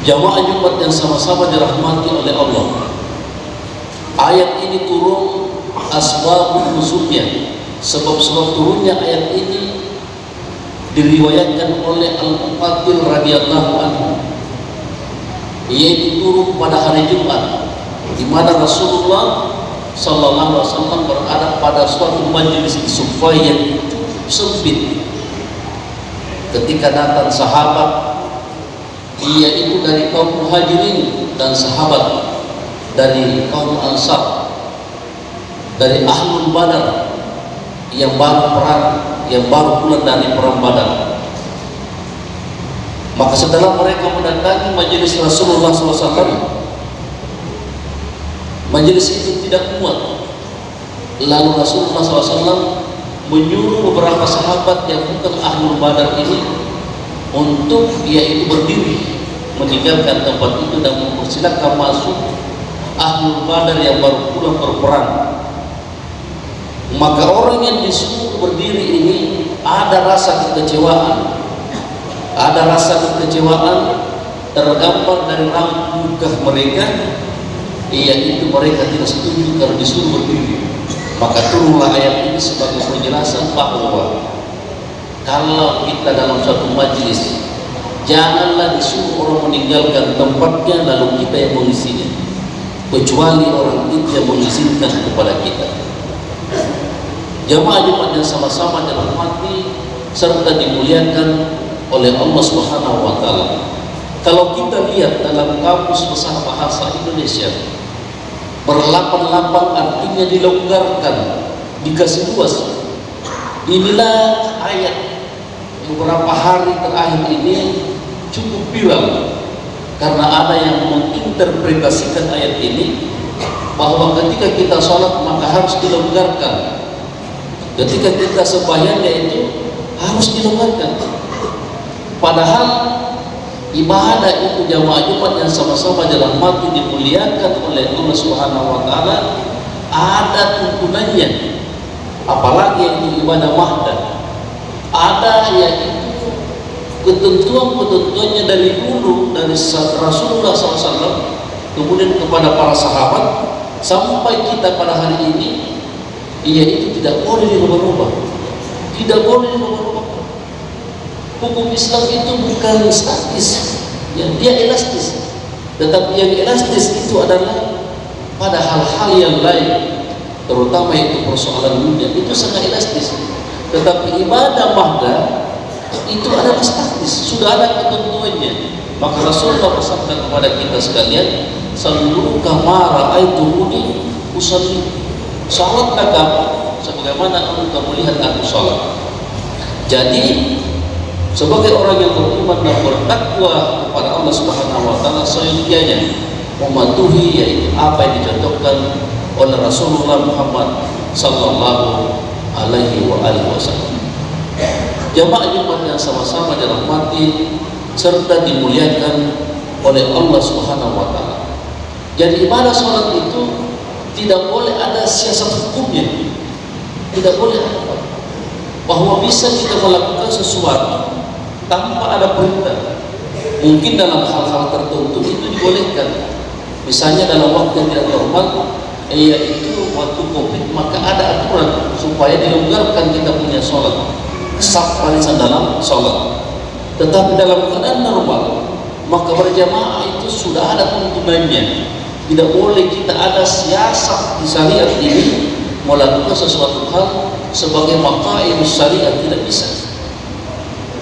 Jamaah Jumat yang sama-sama dirahmati oleh Allah, ayat ini turun asbabun nuzulnya, sebab-sebab turunnya ayat ini diriwayatkan oleh Al-Muqatil radhiyallahu anhu, yaitu turun pada hari Jumat, di mana Rasulullah sallallahu alaihi wasallam berada pada suatu majelis Sufa yang cukup sempit. Ketika datang sahabat, yaitu dari kaum Muhajirin, dan sahabat dari kaum Ansar, dari Ahlul Badar yang baru perang, yang baru pulang dari perang Badar. Maka setelah mereka mendatangi majelis Rasulullah SAW, majelis itu tidak muat. Lalu Rasulullah SAW menyuruh beberapa sahabat yang bukan Ahlul Badar ini untuk yaitu berdiri meninggalkan tempat itu dan mempersilakan masuk Ahlul Badar yang baru pulang berperang. Maka orang yang disuruh berdiri ini ada rasa kekecewaan, tergambar dari raut muka mereka, yaitu mereka tidak setuju kalau disuruh berdiri. Maka turunlah ayat ini sebagai penjelasan bahwa kalau kita dalam suatu majlis, janganlah disuruh orang meninggalkan tempatnya lalu kita yang mengisinya, kecuali orang itu yang mengizinkan kepada kita. Jamaah Jumat yang sama-sama dirahmati serta dimuliakan oleh Allah Subhanahu wa taala. Kalau kita lihat dalam kamus besar bahasa Indonesia, berlapang-lapang artinya dilonggarkan, dikasih luas. Inilah ayat beberapa hari terakhir ini cukup viral, karena ada yang menginterpretasikan ayat ini bahwa ketika kita sholat maka harus dilonggarkan, ketika kita sembahyang yaitu harus dilonggarkan. Padahal ibadah itu jamaah Jumat yang sama-sama dirahmati dimuliakan oleh Allah Subhanahu wa taala ada tuntunannya, apalagi itu ibadah mahdah. Ada yaitu ketentuan-ketentuannya dari dulu, dari Rasulullah SAW kemudian kepada para sahabat sampai kita pada hari ini, yaitu tidak boleh dirubah-rubah, tidak boleh dirubah-rubah. Hukum Islam itu bukan statis, ya, dia elastis, tetapi yang elastis itu adalah pada hal-hal yang lain, terutama itu persoalan dunia, itu sangat elastis. Tetapi ibadah mahdah itu adalah statis, sudah ada ketentuannya. Maka Rasulullah bersabda kepada kita sekalian, sallu kama ra'aitumuni usalli, salatlah kamu sebagaimana engkau melihat aku salat. Jadi sebagai orang yang beriman dan bertakwa kepada Allah Subhanahu wa taala, seyogianya mematuhi yaitu apa yang dicontohkan oleh Rasulullah Muhammad sallallahu alaihi wa alihi wasallam. Jamaah Jumat yang sama-sama dirahmati serta dimuliakan oleh Allah Subhanahu wa taala. Jadi ibadah salat itu tidak boleh ada siasat hukumnya. Tidak boleh ada bahwa bisa kita melakukan sesuatu tanpa ada perintah. Mungkin dalam hal-hal tertentu itu dibolehkan. Misalnya dalam waktu yang tidak normal, yaitu waktu Covid, maka ada aturan supaya dilonggarkan kita punya sholat, saf barisan dalam sholat. Tetapi dalam keadaan normal, maka berjamaah itu sudah ada tuntunannya. Tidak boleh kita ada siasat di syariat ini melakukan sesuatu hal sebagai maqaidus syariat, tidak bisa.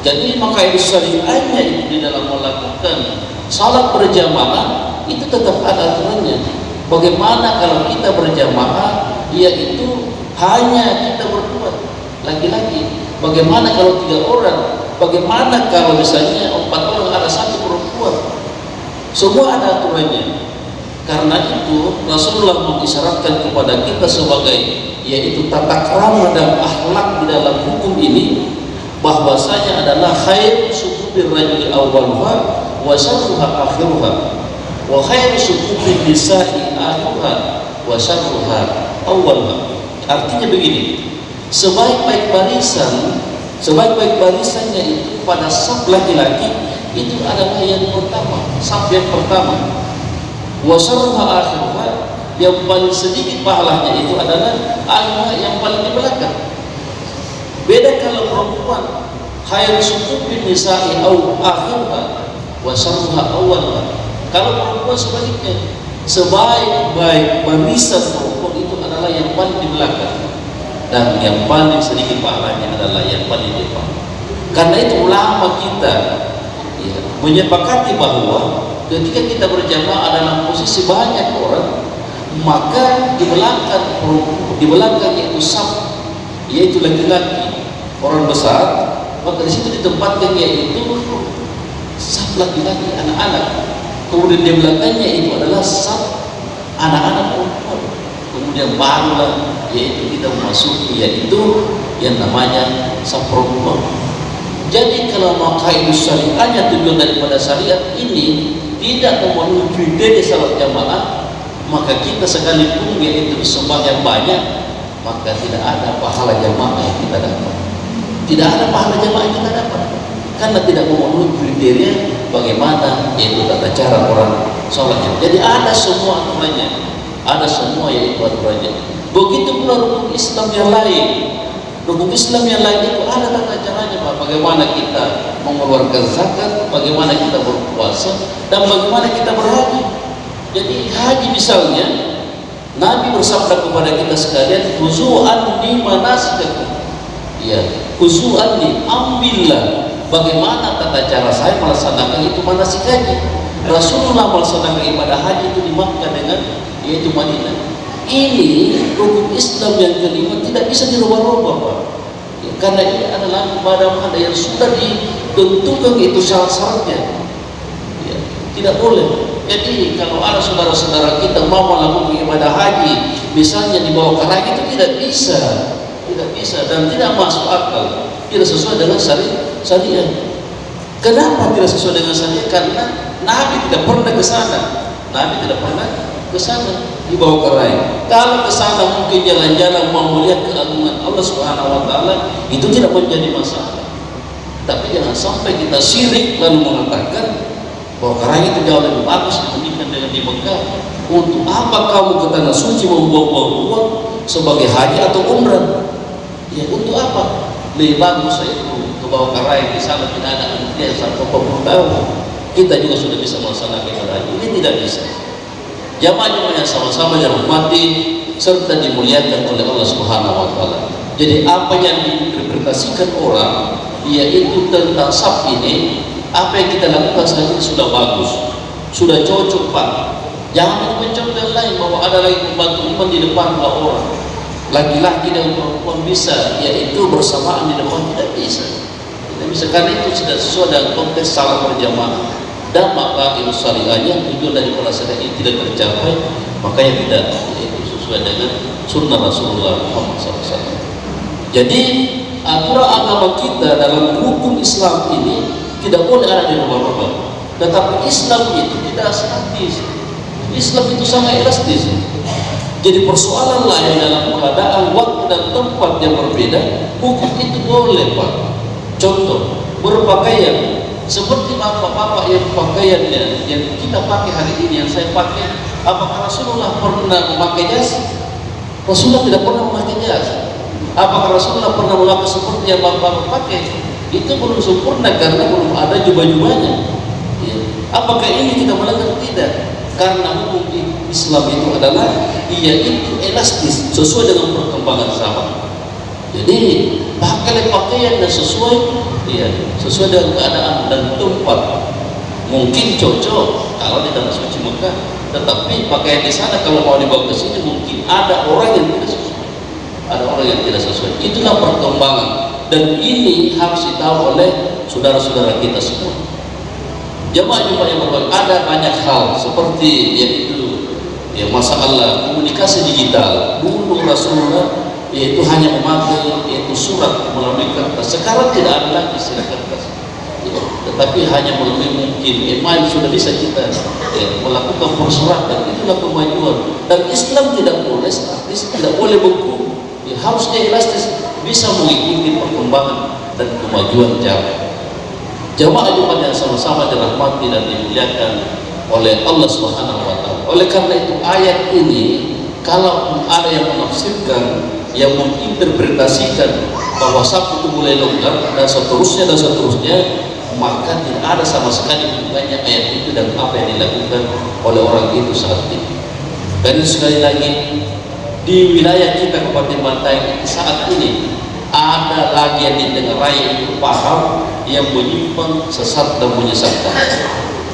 Jadi maqaidus syariatnya itu di dalam melakukan salat berjamaah itu tetap ada aturannya. Bagaimana kalau kita berjamaah, yaitu hanya kita berdua laki-laki? Bagaimana kalau 3 orang? Bagaimana kalau misalnya 4 orang ada 1 perempuan? Semua ada aturannya. Karena itu Rasulullah mengisyaratkan kepada kita sebagai yaitu tata krama dan akhlak di dalam hukum ini, bahwasanya adalah khair sufufir rajuli awwaluha wa syarruha akhiruha wa khair sufufin nisa'i akhiruha wa syarruha awwaluha. Artinya begini, sebaik-baik barisannya itu pada saf laki-laki itu adalah yang pertama, saf yang pertama. Wa syarruha akhiruha, yang paling sedikit pahalanya itu adalah akhiruha, yang paling di belakang. Beda kalau perempuan, khairu sufufin nisa'i au akhiruha wa syarruha awwaluha. Kalau perempuan sebaliknya, sebaik-baik barisan perempuan itu adalah yang paling di belakang, dan yang paling sedikit pahalanya adalah yang paling di depan. Karena itu ulama kita ya, menyepakati bahwa ketika kita berjamaah dalam posisi banyak orang, maka di belakangnya itu saf, yaitu laki-laki, orang besar, maka di situ ditempatkan yaitu saf laki-laki, anak-anak. Kemudian di belakangnya itu adalah saf anak-anak perempuan. Kemudian barulah yaitu kita memasuki yaitu yang namanya saf perempuan. Jadi kalau maqaidus syariahnya, tujuan daripada syariat ini tidak memenuhi kriteria salat jamaah, maka kita sekalipun yaitu sembahyang banyak, maka tidak ada pahala jamaah yang kita dapat. Tidak ada pahala jamaah yang kita dapat karena tidak memenuhi kriteria bagaimana yaitu tata cara orang sholatnya. Jadi ada semua aturannya, ada semua yaitu aturannya. Begitu pula rukun Islam yang lain. Rukun Islam yang lain itu ada tata caranya, Pak. Bagaimana kita mengeluarkan zakat, bagaimana kita berpuasa, dan bagaimana kita berhaji. Jadi haji misalnya, Nabi bersabda kepada kita sekalian, khuzu anni manasikakum. Ya, khuzu anni, ambillah bagaimana tata cara saya melaksanakan itu manasik haji. Rasulullah melaksanakan ibadah haji itu di Makkah dengan yaitu Madinah. Ini rukun Islam yang kelima tidak bisa dirubah-rubah, Pak. Ya, karena ini adalah ibadah yang sudah ditentukan itu syarat-syaratnya. Ya, tidak boleh. Jadi kalau ada saudara-saudara kita mau melakukan ibadah haji, misalnya di bawah karang, itu tidak bisa, dan tidak masuk akal, tidak sesuai dengan syariat. Kenapa tidak sesuai dengan syariat? Karena Nabi tidak pernah ke sana. Ke sana di bawah karai. Kalau ke sana mungkin jalan-jalan mau melihat keagungan Allah Subhanahu wa taala, itu tidak menjadi masalah. Tapi jangan sampai kita syirik lalu mengatakan bahwa karai itu jauh lebih bagus dibandingkan dengan di Mekah. Untuk apa kamu ke tanah suci membuang-buang uang sebagai haji atau umrah? Ya untuk apa? Lebih bagus saya itu ke bawah karai, di sana tidak ada antrian sampai 40 tahun. Kita juga sudah bisa melaksanakan ibadah haji. Ini tidak bisa. Jamaah yang sama-sama dirahmati serta dimuliakan oleh Allah Subhanahu wa taala. Jadi apa yang diinterpretasikan orang yaitu tentang saf ini, apa yang kita lakukan saat ini sudah bagus, sudah cocok, Pak. Jangan mencontoh yang lain bahwa ada lagi pembantu imam di depan 2 orang, laki-laki dan perempuan bisa yaitu bersamaan di depan, tidak bisa. Tidak bisa karena itu sudah sesuai dengan konteks salat berjamaah. Dan maka ilmu syariahnya tujuan dari syariat ini tidak tercapai, makanya tidak yaitu sesuai dengan sunnah Rasulullah Muhammad SAW. Jadi aturan agama kita dalam rukun Islam ini tidak boleh ada dirubah-rubah. Tetapi Islam itu tidak statis. Islam itu sangat elastis. Jadi persoalan lain dalam keadaan waktu dan tempat yang berbeda, hukum itu boleh, Pak. Contoh berpakaian. Seperti bapak-bapak yang pakaiannya yang kita pakai hari ini, yang saya pakai, apakah Rasulullah pernah memakai jas? Rasulullah tidak pernah memakai jas. Apakah Rasulullah pernah memakai seperti yang bapak-bapak pakai? Itu belum sempurna karena belum ada jubah-jubahnya. Ya. Apakah ini kita melakukan? Tidak. Karena hukum Islam itu adalah itu elastis, sesuai dengan perkembangan zaman. Jadi pakailah pakaian yang sesuai, sesuai dengan keadaan dan tempat. Mungkin cocok kalau di tanah suci Mekah, tetapi pakaian di sana kalau mau dibawa ke sini mungkin ada orang yang tidak sesuai. Ada orang yang tidak sesuai. Itulah perkembangan, dan ini harus ditahu oleh saudara-saudara kita semua. Jemaah-jemaah yang berbahagia, ada banyak hal seperti yaitu masalah komunikasi digital. Dulu Rasulullah yaitu hanya memakai yaitu surat melalui kertas. Sekarang tidak ada lagi istilah kertas, tetapi hanya melalui mungkin email sudah bisa kita melakukan persuratan. Itulah kemajuan, dan Islam tidak boleh statis, tidak boleh beku, harus dia elastis, bisa mengikuti perkembangan dan kemajuan zaman. Jamaah Jumat yang sama-sama dirahmati dan dimuliakan oleh Allah Subhanahu wa taala. Oleh karena itu ayat ini kalau ada yang menafsirkan, yang menginterpretasikan bahwa Sabtu itu mulai longgar dan seterusnya, maka tidak ada sama sekali hubungannya ayat itu dan apa yang dilakukan oleh orang itu saat ini. Dan sekali lagi, di wilayah kita Kabupaten Bantaeng saat ini ada lagi yang didengar raya itu paham yang menyimpang, sesat dan menyesatkan.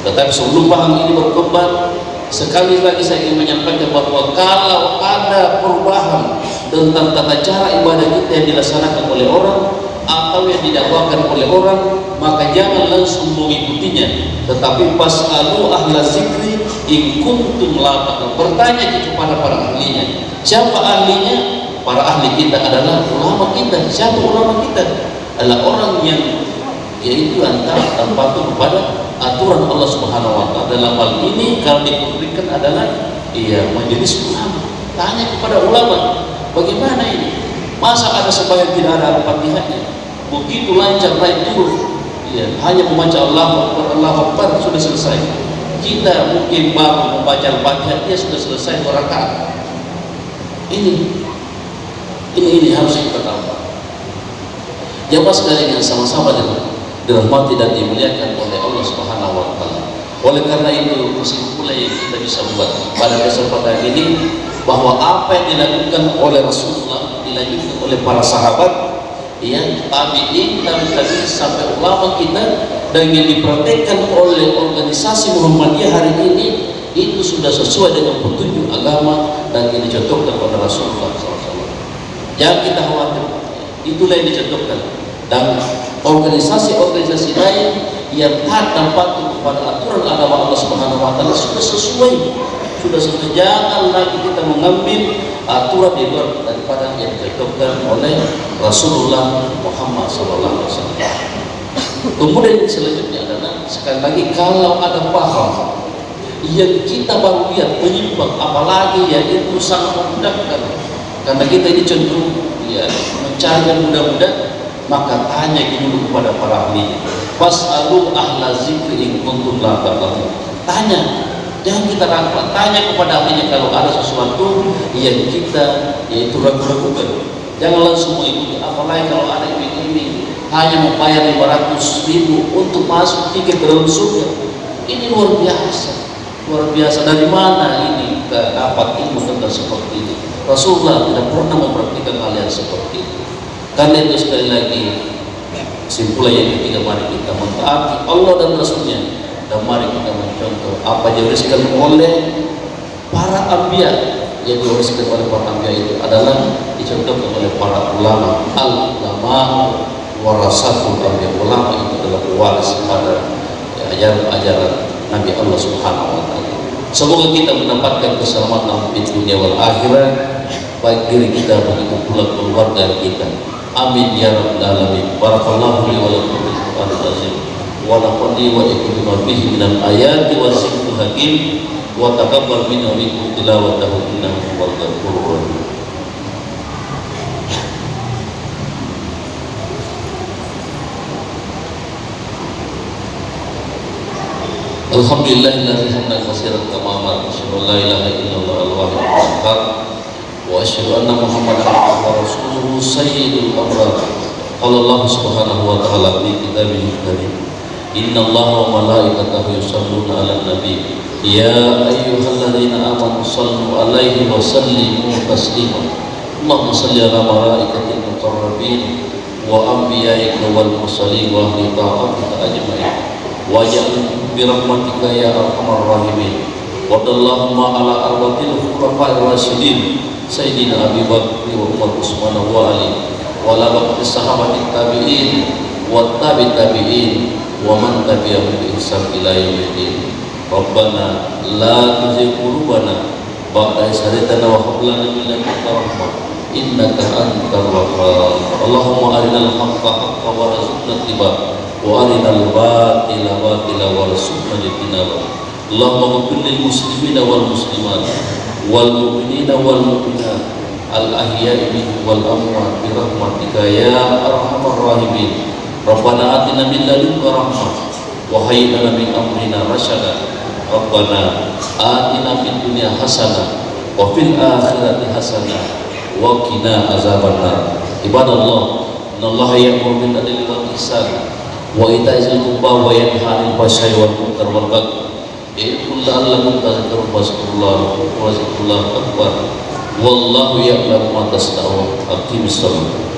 Tetapi sebelum paham ini berkembang, sekali lagi saya ingin menyampaikan bahwa kalau ada perubahan tentang tata cara ibadah kita yang dilaksanakan oleh orang atau yang didakwakan oleh orang, maka jangan langsung mengikutinya, tetapi fas'alu ahla zikri in kuntum la ta'lamun. Bertanya kepada para ahlinya. Siapa ahlinya? Para ahli kita adalah ulama kita. Siapa ulama kita? Adalah orang yang yaitu antara dan patuh kepada aturan Allah Subhanahu wa taala. Dalam hal ini kalau diberikan adalah majelis ulama. Tanya kepada ulama, bagaimana ini? Masa ada sembahyang tidak ada Al-Fatihahnya? Begitu lancar naik turun. Hanya membaca Allahu Akbar sudah selesai. Kita mungkin baru membaca Al-Fatihah dia sudah selesai 2 rakaat. Ini harus kita tahu. Jamaah sekalian yang sama-sama dirahmati dan dimuliakan oleh Allah Subhanahu wa taala. Oleh karena itu kesimpulan yang kita bisa buat pada kesempatan ini bahwa apa yang dilakukan oleh Rasulullah dilanjutkan oleh para sahabat, tabi'in sampai ulama kita, dan yang dipraktekkan oleh organisasi Muhammadiyah hari ini itu sudah sesuai dengan petunjuk agama dan yang dicontohkan oleh Rasulullah SAW. Jangan kita khawatir, itulah yang dicontohkan. Dan organisasi-organisasi lain yang taat dan patuh kepada aturan agama Allah Subhanahu wa taala sudah sesuai. Jangan lagi kita mengambil aturan di luar daripada yang dicontohkan oleh Rasulullah Muhammad SAW. Kemudian selanjutnya adalah sekali lagi kalau ada paham yang kita baru lihat menyimpang, apalagi yang itu sangat memudahkan, karena kita ini cenderung mencari yang mudah-mudah, maka tanya dulu kepada para ahli. Fas'alu ahla zikri in kuntum la ta'lamun. Tanya, jangan kita ragu, tanya kepada ahlinya kalau ada sesuatu yang kita yaitu ragu-ragukan. Jangan langsung mengikuti, apalagi kalau ada ini hanya membayar 500.000 untuk masuk tiket ke dalam surga. Ini luar biasa. Dari mana ini kita dapat ilmu tentang seperti ini? Rasulullah tidak pernah mempraktikkan hal yang seperti itu. Karena itu sekali lagi kesimpulan yang ketiga, mari kita mentaati Allah dan Rasulnya, dan mari kita mencontoh apa yang diwariskan oleh para anbiya. Yang diwariskan oleh para anbiya itu adalah dicontohkan oleh para ulama. Al-ulama warasatul anbiya. Ulama itu adalah pewaris pada ajaran Nabi Allah Subhanahu wa taala. Semoga kita mendapatkan keselamatan di dunia wal akhirat, baik diri kita begitu pula keluarga kita. Amin ya rabbal alamin. Barakallahu li wa lakum bil Qur'anil azim wa nafa'ani wa iyyakum bima fihi minal ayati wa zikril hakim wa taqabbal minna wa minkum tilawatahu innahu huwal ghafurur rahim. Alhamdulillahilladzi hamdan katsiran kama amara, asyhadu an la ilaha illallah al-wahidul qahhar wa asyhadu anna Muhammadan abduhu wa rasuluhu sayyidul abrar. Qala Allah Subhanahu wa ta'ala fi kitabihil karim, innallaha wa malaikatahu yusholluna 'alan nabi ya ayyuhalladzina amanu shallu 'alaihi wa sallimu taslima. Allahumma shalli 'ala malaikatil muqarrabin wa anbiya'ika wal mursalin wa ahli ta'atika ajma'in waj'al birahmatika ya arhamar rahimin. Wadallahumma ala arwatil khulafa'ir rasyidin sayyidina Abi Bakr wa Umar Utsman wa Ali wa ala baqi sahabatit tabi'in wa tabi'in wa man tabi'ahum bi ihsan ila yaumiddin. Rabbana la tuzigh qulubana ba'da idh hadaytana wa hab lana min ladunka rahmah innaka antal wahhab. Allahumma arinal haqqa haqqan warzuqna ittiba'ah wa arinal batila batila warzuqna ijtinabah. Allahumma ighfir lil muslimina wal muslimat wal mu'minina wal mu'minat al ahya'i minhum wal amwat bi rahmatika ya arhamar rahimin. Rabbana atina min ladunka rahmah wa hayyi lana min amrina rasyada. Rabbana atina fid dunya hasanah wa fil akhirati hasanah wa qina azabannar. Ibadallah, innallaha ya'muru bil adli wal ihsan wa ita'i dzil qurba wa yanha 'anil fahsya'i wal munkar wal baghi. Ya'idzukum la'allakum tadhakkarun. Fadhkurullah akbar. Wallahu ya'lamu ma tasna'un. Aqimis shalah.